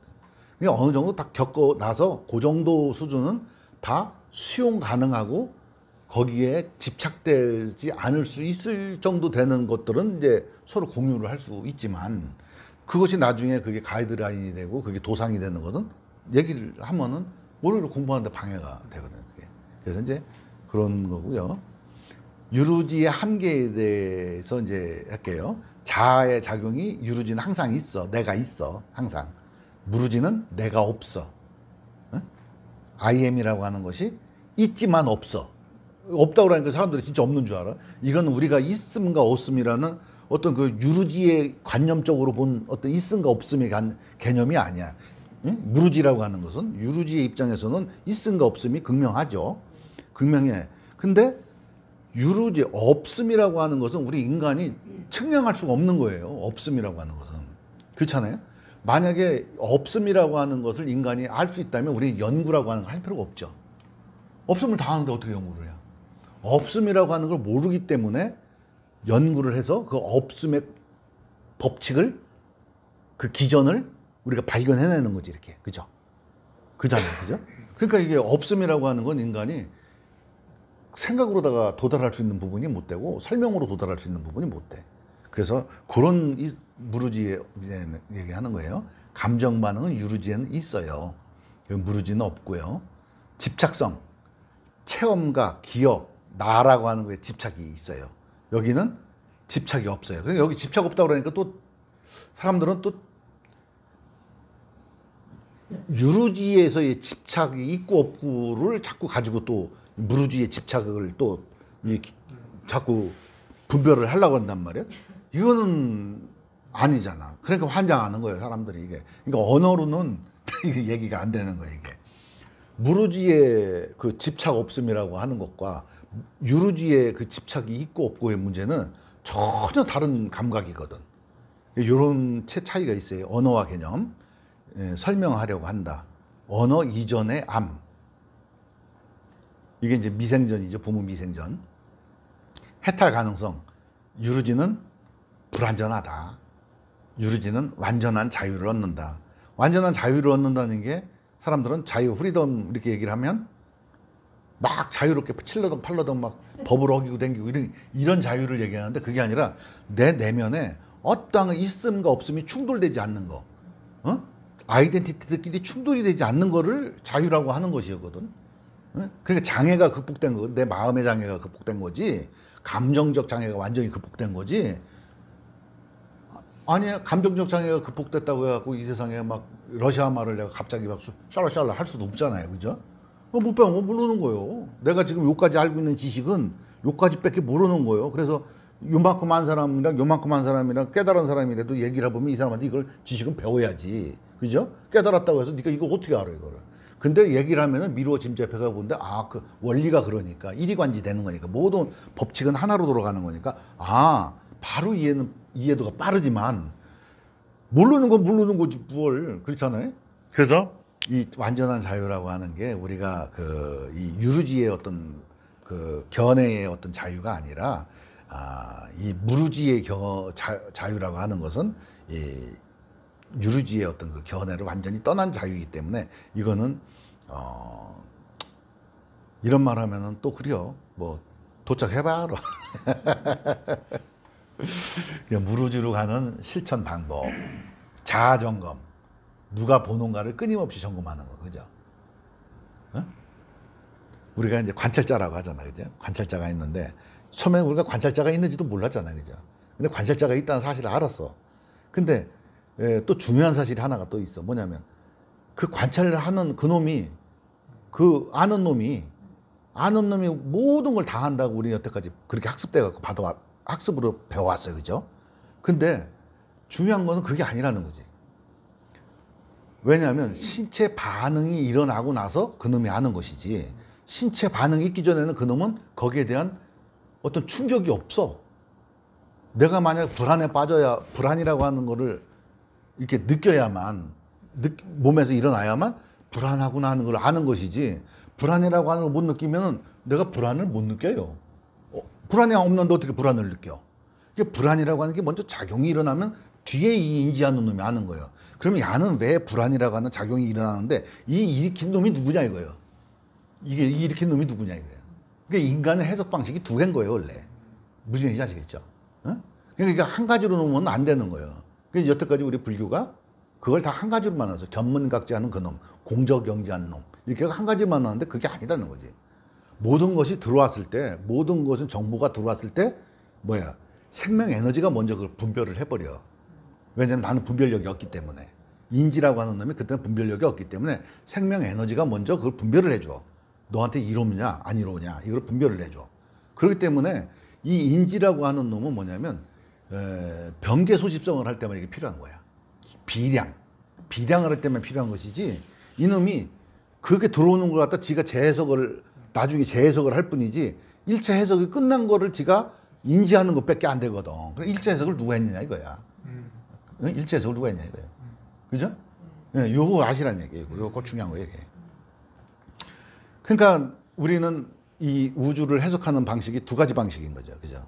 그러니까 어느 정도 딱 겪고 나서 그 정도 수준은 다 수용 가능하고 거기에 집착되지 않을 수 있을 정도 되는 것들은 이제 서로 공유를 할 수 있지만 그것이 나중에 그게 가이드라인이 되고 그게 도상이 되는 것은 얘기를 하면은 오히려 공부하는데 방해가 되거든요. 그게. 그래서 이제 그런 거고요. 유루지의 한계에 대해서 이제 할게요. 자아의 작용이 유루지는 항상 있어. 내가 있어. 항상. 무루지는 내가 없어. 응? I am이라고 하는 것이 있지만 없어. 없다고 그러니까 사람들이 진짜 없는 줄 알아. 이건 우리가 있음과 없음이라는 어떤 그 유루지의 관념적으로 본 어떤 있음과 없음의 개념이 아니야. 응? 무루지라고 하는 것은 유루지의 입장에서는 있음과 없음이 극명하죠. 극명해. 근데 유루지 없음이라고 하는 것은 우리 인간이 측량할 수가 없는 거예요. 없음이라고 하는 것은. 그렇잖아요. 만약에 없음이라고 하는 것을 인간이 알 수 있다면 우리 연구라고 하는 걸 할 필요가 없죠. 없음을 다 아는데 어떻게 연구를 해요? 없음이라고 하는 걸 모르기 때문에 연구를 해서 그 없음의 법칙을 그 기전을 우리가 발견해내는 거지 이렇게. 그죠? 그잖아요. 그죠? 그러니까 이게 없음이라고 하는 건 인간이 생각으로다가 도달할 수 있는 부분이 못 되고 설명으로 도달할 수 있는 부분이 못 돼. 그래서 그런 무르지에 얘기하는 거예요. 감정 반응은 유루지에는 있어요. 무르지는 없고요. 집착성, 체험과 기억, 나라고 하는 거에 집착이 있어요. 여기는 집착이 없어요. 그래서 여기 집착 없다고 그러니까 또 사람들은 또 유루지에서의 집착이 있고 없고를 자꾸 가지고 또 무루지의 집착을 또 자꾸 분별을 하려고 한단 말이에요. 이거는 아니잖아. 그러니까 환장하는 거예요, 사람들이 이게. 그러니까 언어로는 이게 얘기가 안 되는 거예요, 이게. 무루지의 그 집착 없음이라고 하는 것과 유루지의 그 집착이 있고 없고의 문제는 전혀 다른 감각이거든. 이런 차이가 있어요. 언어와 개념. 설명하려고 한다. 언어 이전의 암. 이게 이제 미생전이죠. 부모 미생전. 해탈 가능성. 유루지는 불완전하다. 유루지는 완전한 자유를 얻는다. 완전한 자유를 얻는다는 게 사람들은 자유, 프리덤 이렇게 얘기를 하면 막 자유롭게 칠러덩 팔러덩 막 법을 어기고 댕기고 이런 자유를 얘기하는데 그게 아니라 내 내면에 어떠한 있음과 없음이 충돌되지 않는 거. 어? 아이덴티티들끼리 충돌이 되지 않는 거를 자유라고 하는 것이거든. 그러니까 장애가 극복된 거, 내 마음의 장애가 극복된 거지, 감정적 장애가 완전히 극복된 거지. 아니야, 감정적 장애가 극복됐다고 해갖고 이 세상에 막 러시아 말을 내가 갑자기 막 샬라샬라 할 수도 없잖아요, 그죠? 못 배우면 모르는 거예요. 내가 지금 요까지 알고 있는 지식은 요까지밖에 모르는 거예요. 그래서 요만큼 한 사람이랑 깨달은 사람이라도 얘기를 해보면 이 사람한테 이걸 지식은 배워야지, 그죠? 깨달았다고 해서 네가 이거 어떻게 알아 이거를? 근데 얘기를 하면은 미루어 짐작해가 보는데 그 원리가 그러니까 일이관지 되는 거니까 모든 법칙은 하나로 돌아가는 거니까 바로 이해도가 빠르지만 모르는 건 모르는 거지 뭘. 그렇잖아요. 그래서 이 완전한 자유라고 하는 게 우리가 이 유루지의 어떤 그 견해의 어떤 자유가 아니라 이 무루지의 자유라고 하는 것은 이 유루지의 어떤 그 견해를 완전히 떠난 자유이기 때문에 이거는 이런 말 하면은 또 그래요. 뭐 도착해봐라. 무루지로 가는 실천 방법, 자아 점검, 누가 보는가를 끊임없이 점검하는 거, 그죠? 어? 우리가 이제 관찰자라고 하잖아, 그죠? 관찰자가 있는데 처음에 우리가 관찰자가 있는지도 몰랐잖아, 그죠? 근데 관찰자가 있다는 사실을 알았어. 근데 또 중요한 사실이 하나가 또 있어. 뭐냐면 그 관찰을 하는 그 놈이 그 아는 놈이 모든 걸 다 한다고 우리 여태까지 그렇게 학습돼 갖고 학습으로 배워왔어요, 그죠? 근데 중요한 거는 그게 아니라는 거지. 왜냐하면 신체 반응이 일어나고 나서 그놈이 아는 것이지, 신체 반응이 있기 전에는 그놈은 거기에 대한 어떤 충격이 없어. 내가 만약 불안에 빠져야, 불안이라고 하는 거를 이렇게 느껴야만, 몸에서 일어나야만 불안하구나 하는 걸 아는 것이지, 불안이라고 하는 걸 못 느끼면 내가 불안을 못 느껴요. 불안이 없는데 어떻게 불안을 느껴? 이게 불안이라고 하는 게 먼저 작용이 일어나면 뒤에 이 인지하는 놈이 아는 거예요. 그러면 야는 왜 불안이라고 하는 작용이 일어나는데 이 일으킨 놈이 누구냐 이거예요. 이게 이 일으킨 놈이 누구냐 이거예요. 그러니까 인간의 해석 방식이 두 개인 거예요, 원래. 무슨 얘기인지 아시겠죠? 어? 그러니까 한 가지로 놓으면 안 되는 거예요. 그래서 여태까지 우리 불교가 그걸 다 한 가지로 만나서 견문각지하는 그놈, 공적영지하는 놈, 이렇게 한 가지만 나는데 그게 아니다는 거지. 모든 것이 들어왔을 때, 모든 것은 정보가 들어왔을 때 뭐야? 생명 에너지가 먼저 그걸 분별을 해버려. 왜냐면 나는 분별력이 없기 때문에. 인지라고 하는 놈이 그때는 분별력이 없기 때문에 생명 에너지가 먼저 그걸 분별을 해줘. 너한테 이로우냐 안 이로우냐 이걸 분별을 해줘. 그렇기 때문에 이 인지라고 하는 놈은 뭐냐면 병계 소집성을 할 때만 이게 필요한 거야. 비량을 할 때만 필요한 것이지, 이놈이 그렇게 들어오는 걸 갖다 지가 나중에 재해석을 할 뿐이지 1차 해석이 끝난 거를 지가 인지하는 것밖에 안 되거든. 그럼 1차 해석을 누가 했느냐 이거야. 1차 해석을 누가 했냐 이거예요. 그죠? 네, 요거 아시란 얘기예요. 요거 중요한 거예요. 이게. 그러니까 우리는 이 우주를 해석하는 방식이 두 가지 방식인 거죠. 그죠?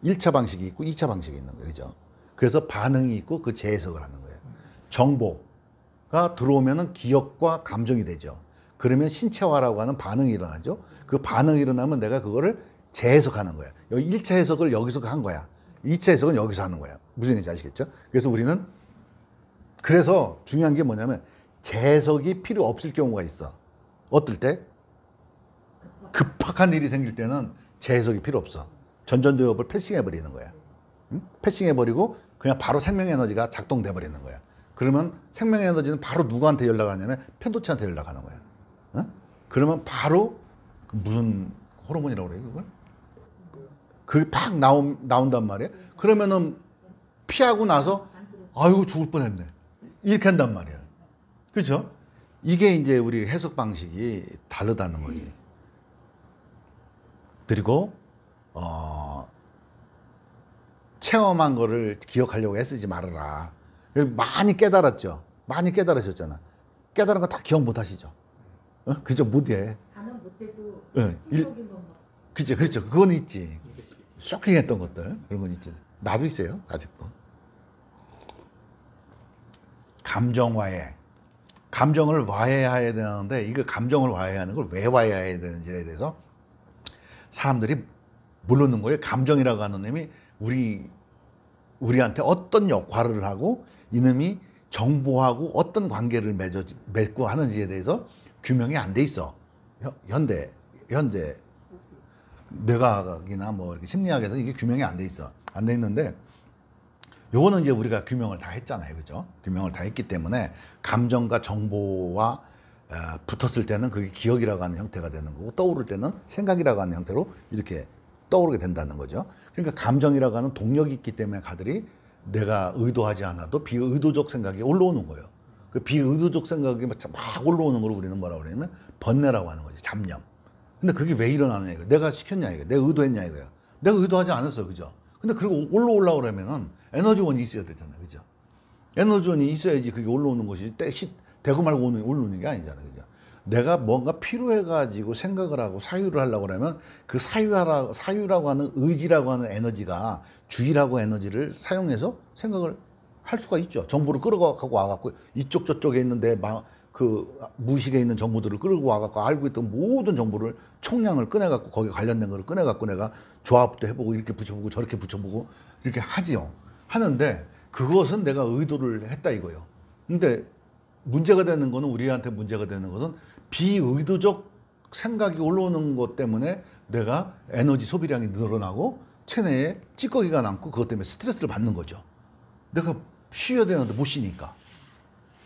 1차 방식이 있고 2차 방식이 있는 거예요. 그죠? 그래서 반응이 있고 그 재해석을 하는 거예요. 정보가 들어오면은 기억과 감정이 되죠. 그러면 신체화라고 하는 반응이 일어나죠. 그 반응이 일어나면 내가 그거를 재해석하는 거야. 여기 1차 해석을 여기서 한 거야. 2차 해석은 여기서 하는 거야. 무슨 얘기인지 아시겠죠? 그래서 중요한 게 뭐냐면 재해석이 필요 없을 경우가 있어. 어떨 때? 급박한 일이 생길 때는 재해석이 필요 없어. 전전두엽을 패싱해버리는 거야. 응? 패싱해버리고 그냥 바로 생명에너지가 작동돼 버리는 거야. 그러면 생명에너지는 바로 누구한테 연락하냐면 편도체한테 연락하는 거야. 응? 그러면 바로 무슨 호르몬이라고 그래요, 그걸? 그게 팍 나온단 말이야. 그러면은 피하고 나서 아이고 죽을 뻔했네 이렇게 한단 말이야. 그렇죠? 이게 이제 우리 해석 방식이 다르다는 거지. 그리고 체험한 거를 기억하려고 애쓰지 말아라. 많이 깨달았죠. 많이 깨달으셨잖아. 깨달은 거 다 기억 못 하시죠. 그죠? 못해. 단어 못해도 그죠, 그렇죠. 그건 있지. 쇼킹했던 것들 그런 건 있지. 나도 있어요, 아직도. 감정 화해. 감정을 화해해야 되는데 이거 감정을 화해하는 걸 왜 화해해야 되는지에 대해서 사람들이 모르는 거예요. 감정이라고 하는 놈이 우리한테 어떤 역할을 하고 이놈이 정보하고 어떤 관계를 맺고 하는지에 대해서 규명이 안 돼 있어. 현대 뇌과학이나 뭐 이렇게 심리학에서 이게 규명이 안 돼 있어. 안 돼 있는데 요거는 이제 우리가 규명을 다 했잖아요. 그죠? 규명을 다 했기 때문에 감정과 정보와 붙었을 때는 그게 기억이라고 하는 형태가 되는 거고 떠오를 때는 생각이라고 하는 형태로 이렇게 떠오르게 된다는 거죠. 그러니까 감정이라고 하는 동력이 있기 때문에 가들이 내가 의도하지 않아도 비의도적 생각이 올라오는 거예요. 그 비의도적 생각이 막 올라오는 걸 우리는 뭐라고 그러냐면 번뇌라고 하는 거지. 잡념. 근데 그게 왜 일어나느냐 이거. 내가 시켰냐 이거. 내가 의도했냐 이거야. 내가 의도하지 않았어. 그죠? 근데 그리고 올라오려고 그러면은 에너지원이 있어야 되잖아요. 그죠? 에너지원이 있어야지 그게 올라오는 것이 되고 말고 올라오는 게 아니잖아요. 그죠? 내가 뭔가 필요해가지고 생각을 하고 사유를 하려고 그러면 그 사유라고 하는 의지라고 하는 에너지가 주의라고 에너지를 사용해서 생각을 할 수가 있죠. 정보를 끌어갖고 와갖고 이쪽 저쪽에 있는데 그 무의식에 있는 정보들을 끌고 와갖고 알고 있던 모든 정보를 총량을 꺼내갖고 거기에 관련된 거를 꺼내갖고 내가 조합도 해보고 이렇게 붙여보고 저렇게 붙여보고 이렇게 하지요. 하는데 그것은 내가 의도를 했다 이거예요. 근데 문제가 되는 거는 우리한테 문제가 되는 것은 비의도적 생각이 올라오는 것 때문에 내가 에너지 소비량이 늘어나고 체내에 찌꺼기가 남고 그것 때문에 스트레스를 받는 거죠. 내가 쉬어야 되는데 못 쉬니까.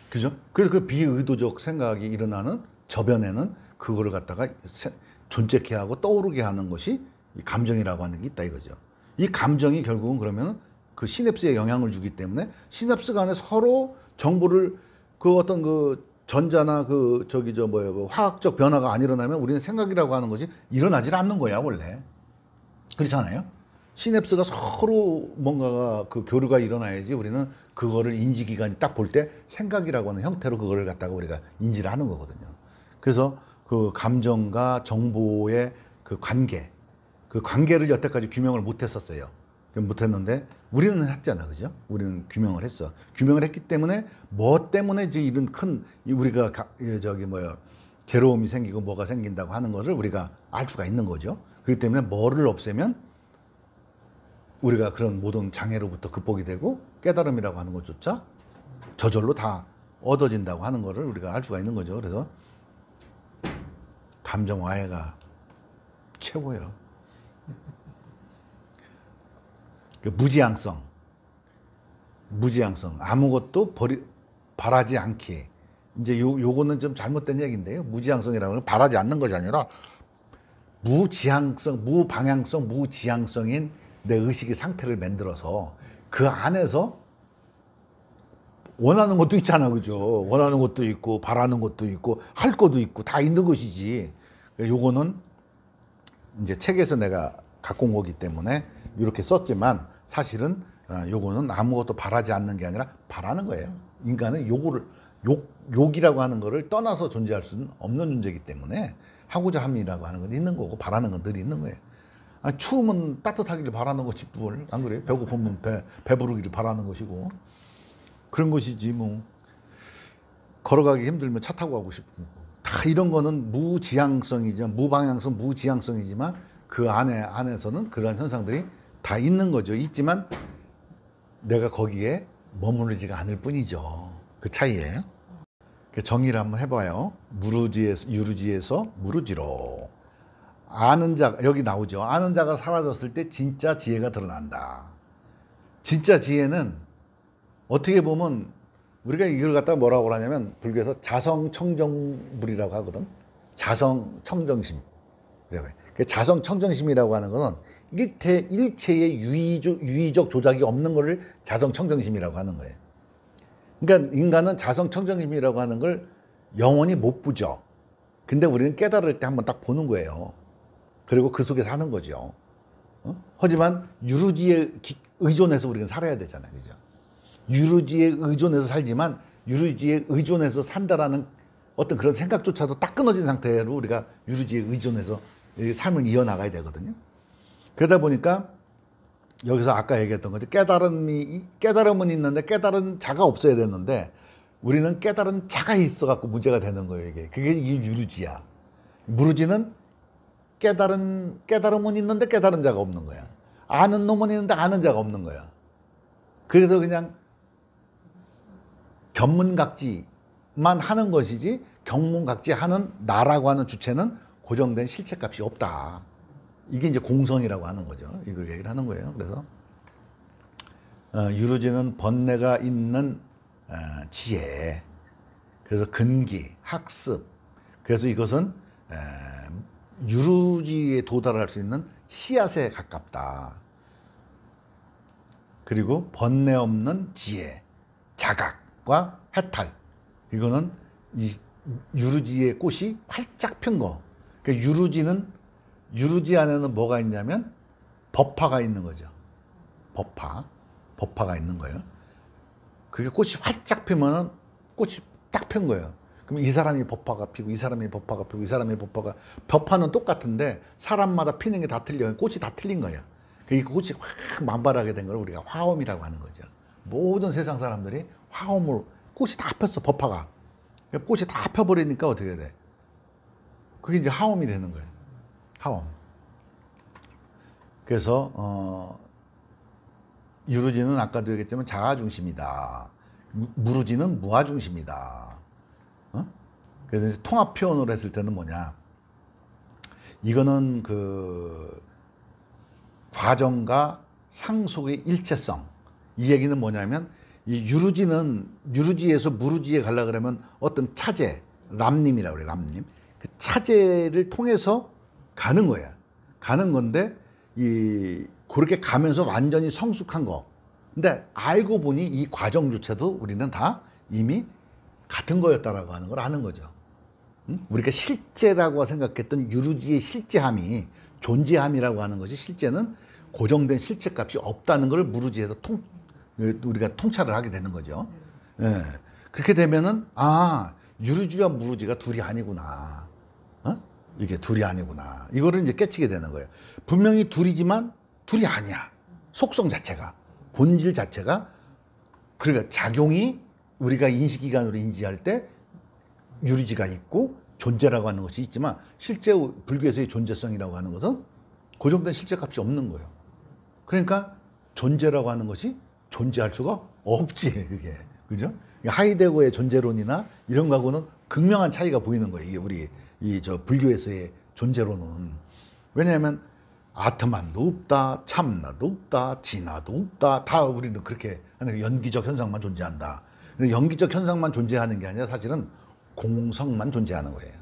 그죠? 그래서 그 비의도적 생각이 일어나는 저변에는 그거를 갖다가 존재케 하고 떠오르게 하는 것이 이 감정이라고 하는 게 있다 이거죠. 이 감정이 결국은 그러면 그 시냅스에 영향을 주기 때문에 시냅스 간에 서로 정보를 그 어떤 그 전자나 그 저기 저 뭐야 그 화학적 변화가 안 일어나면 우리는 생각이라고 하는 것이 일어나질 않는 거야 원래. 그렇잖아요. 시냅스가 서로 뭔가가 그 교류가 일어나야지 우리는 그거를 인지기관이 딱 볼 때 생각이라고 하는 형태로 그거를 갖다가 우리가 인지를 하는 거거든요. 그래서 그 감정과 정보의 그 관계를 여태까지 규명을 못 했었어요. 못 했는데 우리는 했잖아. 그죠? 우리는 규명을 했어. 규명을 했기 때문에 뭐 때문에 이제 이런 큰 우리가 저기 뭐야 괴로움이 생기고 뭐가 생긴다고 하는 것을 우리가 알 수가 있는 거죠. 그렇기 때문에 뭐를 없애면 우리가 그런 모든 장애로부터 극복이 되고 깨달음이라고 하는 것조차 저절로 다 얻어진다고 하는 것을 우리가 알 수가 있는 거죠. 그래서 감정 와해가 최고예요. 그 무지향성 아무것도 바라지 않기. 이제 요거는 좀 잘못된 얘기인데요. 무지향성이라고 하는 바라지 않는 것이 아니라 무방향성, 무지향성인 내 의식의 상태를 만들어서 그 안에서 원하는 것도 있잖아, 그죠? 원하는 것도 있고 바라는 것도 있고 할 것도 있고 다 있는 것이지. 요거는 이제 책에서 내가 갖고 온 거기 때문에 이렇게 썼지만 사실은 요거는 아무것도 바라지 않는 게 아니라 바라는 거예요. 인간은 욕이라고 하는 거를 떠나서 존재할 수는 없는 존재이기 때문에 하고자 함이라고 하는 건 있는 거고 바라는 건 늘 있는 거예요. 추우면 따뜻하기를 바라는 것이 뭘 안 그래요? 배고프면 배부르기를 바라는 것이고 그런 것이지 뭐 걸어가기 힘들면 차 타고 가고 싶고 다 이런 거는 무지향성이죠. 무방향성, 무지향성이지만 그 안에서는 그러한 현상들이 다 있는 거죠. 있지만 내가 거기에 머무르지가 않을 뿐이죠. 그 차이예요. 정의를 한번 해봐요. 유루지에서 무루지로. 아는 자, 여기 나오죠. 아는 자가 사라졌을 때 진짜 지혜가 드러난다. 진짜 지혜는 어떻게 보면 우리가 이걸 갖다가 뭐라고 하냐면 불교에서 자성청정불이라고 하거든. 자성청정심. 자성청정심이라고 하는 거는 일체의 유의적 조작이 없는 거를 자성청정심이라고 하는 거예요. 그러니까 인간은 자성청정심이라고 하는 걸 영원히 못 보죠. 근데 우리는 깨달을 때 한번 딱 보는 거예요. 그리고 그 속에 사는 거죠. 하지만 유루지에 의존해서 우리는 살아야 되잖아요. 그죠? 유루지에 의존해서 살지만 유루지에 의존해서 산다라는 어떤 그런 생각조차도 딱 끊어진 상태로 우리가 유루지에 의존해서 삶을 이어나가야 되거든요. 그러다 보니까 여기서 아까 얘기했던 거죠. 깨달음은 있는데 깨달은 자가 없어야 되는데 우리는 깨달은 자가 있어갖고 문제가 되는 거예요. 그게 유루지야. 무루지는 깨달음은 있는데 깨달은 자가 없는 거야. 아는 놈은 있는데 아는 자가 없는 거야. 그래서 그냥 견문각지만 하는 것이지 경문각지하는 나라고 하는 주체는 고정된 실체값이 없다. 이게 이제 공성이라고 하는 거죠. 이걸 얘기를 하는 거예요. 그래서 유루지는 번뇌가 있는 지혜, 그래서 근기, 학습. 그래서 이것은 유루지에 도달할 수 있는 씨앗에 가깝다. 그리고 번뇌 없는 지혜, 자각과 해탈. 이거는 이 유루지의 꽃이 활짝 핀 거. 그러니까 유루지 안에는 뭐가 있냐면 법화가 있는 거죠. 법화가 있는 거예요. 그게 꽃이 활짝 피면은 꽃이 딱 핀 거예요. 그럼 이 사람이 법화가 피고 이 사람이 법화가 피고 이 사람이 법화는 똑같은데 사람마다 피는 게 다 틀려요. 꽃이 다 틀린 거예요. 이 꽃이 확 만발하게 된 걸 우리가 화엄이라고 하는 거죠. 모든 세상 사람들이 화엄으로 꽃이 다 폈어. 법화가. 꽃이 다 펴버리니까 어떻게 돼? 그게 이제 화엄이 되는 거예요. 화엄. 그래서 유루지는 아까도 얘기했지만 자아중심이다. 무루지는 무아중심이다. 그래서 이제 통합 표현으로 했을 때는 뭐냐. 이거는 그 과정과 상속의 일체성. 이 얘기는 뭐냐면 이 유루지에서 무루지에 가려 그러면 어떤 차제, 람님이라고 그래, 람님. 그 차제를 통해서 가는 거야. 가는 건데 그렇게 가면서 완전히 성숙한 거. 근데 알고 보니 이 과정조차도 우리는 다 이미 같은 거였다라고 하는 걸 아는 거죠. 우리가 실제라고 생각했던 유루지의 실제함이 존재함이라고 하는 것이 실제는 고정된 실체값이 없다는 걸 무루지에서 우리가 통찰을 하게 되는 거죠. 예. 그렇게 되면은 유루지와 무루지가 둘이 아니구나. 이게 둘이 아니구나. 이거를 이제 깨치게 되는 거예요. 분명히 둘이지만 둘이 아니야. 속성 자체가, 본질 자체가. 그러니까 작용이 우리가 인식기관으로 인지할 때 유루지가 있고 존재라고 하는 것이 있지만 실제 불교에서의 존재성이라고 하는 것은 고정된 실체값이 없는 거예요. 그러니까 존재라고 하는 것이 존재할 수가 없지, 그게. 그죠? 하이데거의 존재론이나 이런 거하고는 극명한 차이가 보이는 거예요. 이게 우리 불교에서의 존재론은. 왜냐하면 아트만도 없다, 참나도 없다, 진화도 없다. 다 우리는 그렇게 하는 연기적 현상만 존재한다. 근데 연기적 현상만 존재하는 게 아니라 사실은 공성만 존재하는 거예요.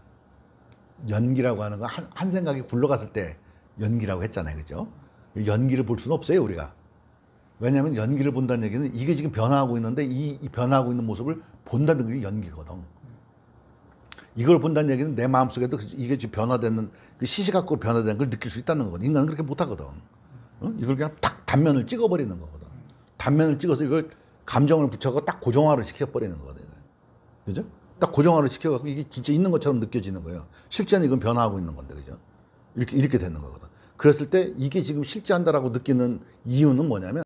연기라고 하는 거 한 생각이 굴러갔을 때 연기라고 했잖아요. 그죠? 연기를 볼 수는 없어요, 우리가. 왜냐하면 연기를 본다는 얘기는 이게 지금 변화하고 있는데 이 변화하고 있는 모습을 본다는 게 연기거든. 이걸 본다는 얘기는 내 마음속에도 이게 지금 변화되는, 시시각각으로 변화되는 걸 느낄 수 있다는 거거든. 인간은 그렇게 못하거든. 이걸 그냥 탁 단면을 찍어버리는 거거든. 단면을 찍어서 이걸 감정을 붙여서 딱 고정화를 시켜버리는 거거든. 그죠? 딱 고정화를 시켜갖고 이게 진짜 있는 것처럼 느껴지는 거예요. 실제는 이건 변화하고 있는 건데, 그죠? 이렇게 되는 거거든. 그랬을 때 이게 지금 실제한다라고 느끼는 이유는 뭐냐면